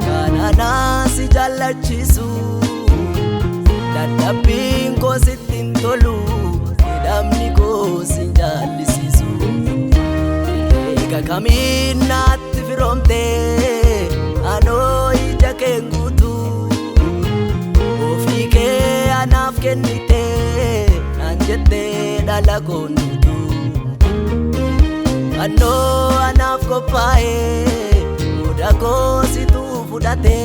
kanana si jallachisu dadhabbiin koo sittin tolu hidhamni koo sin jallisisu eega kamiin naatti firoomte anoo ija kee guutu ofii kee anaaf kennite naan jette dhala koo nuutu anoo anaaf qophaa'e muda koo situ fudhate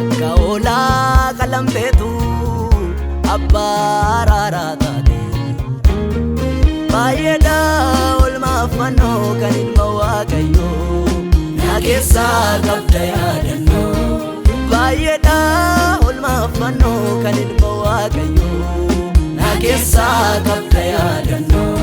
akka oolaa qalamteetu abbaa raaraa taate baay'eedha oolmaaf mannoo kan ilma Waaqayyoo na keessaa qabda yaadannoo baay'eedha oolmaaf mannoo kan ilma Waaqayyoo na keessaa qabda yaadannoo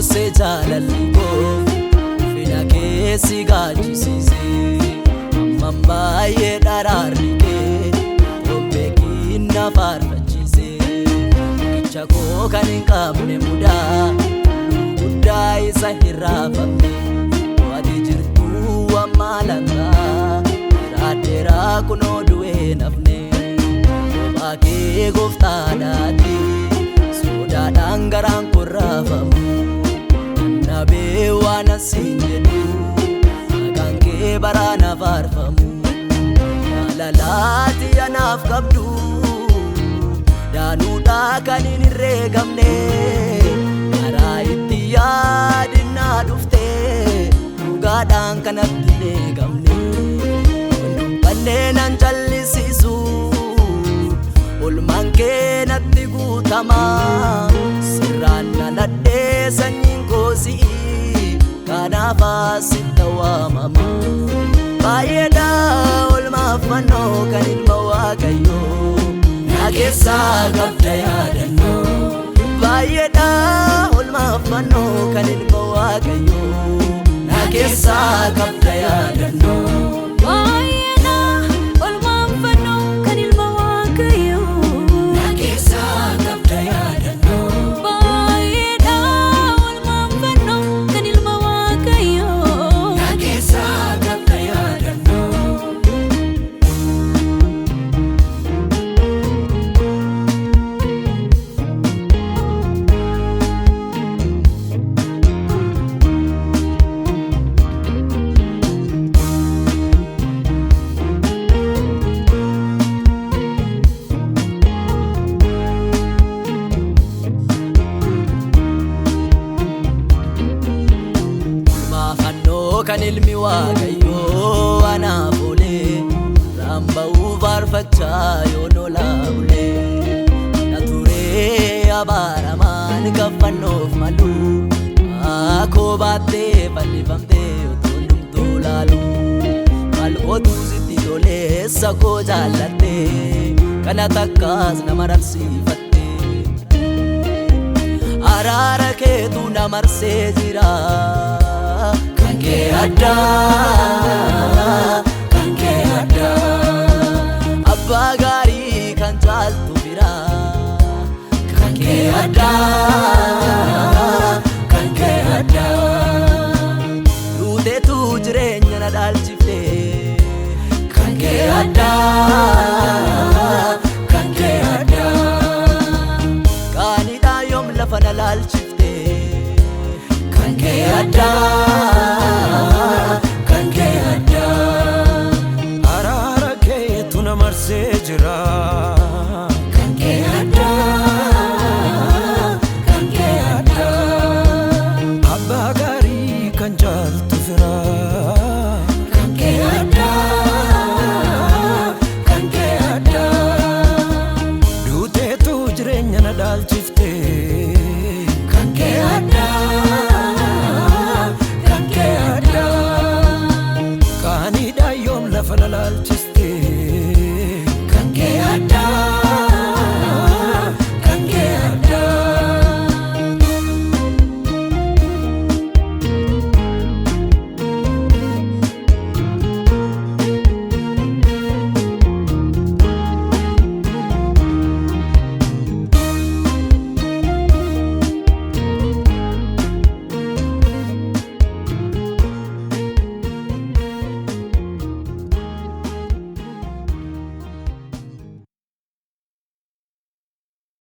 se jaalalli koo fedha kee si gaachisiise amman baay'ee dharaarri kee ombeekiin na faarfachiise gicha koo kan hin qabne mudaa guddaa isa hin raafamne ati jirtuu amma langaa dheeraa kunoo du'ee nafne kophaa kee gooftaadhaati sodaadhaan garaan koo raafamu Nabe wana sinjedu Magaan kee barana faarfamu Naalalaati anaaf qabdu Daanuudhaa kan hin herreegamne karaa itti yaadinnaa dhufte dhugaadhaan kanatti hin eegamne kanneen an callisiisu oolmaan kee natti guutama sirraan naladhee sanyiin si'i kanaaf asitti waamama baay'eedha oolmaaf mannoo kan ilma Waaqayyoo na keessaa qabda yaadannoo baay'eedha oolmaaf mannoo kan ilma Waaqayyoo na keessaa qabda yaadannoo kan ilmi Waaqayyoo anaaf oolee ramba'uu faarfachaa yoo nolaa bulee na turee abaaramaan kaffannoof malu akkoo baattee fannifamtee otoo dhumtuu laalu mal'ootuu sitti toleessa koo jaallattee kana takkaas nama rarsiifatte araara keetu na marsee jira Kanke ada Abba gari kan jaltu bira Kanke ada Lute tu jirenya na dalchifte Kanke ada Kanida yom lafa na lalchifte Kanke ada Arara ke tu na marse jira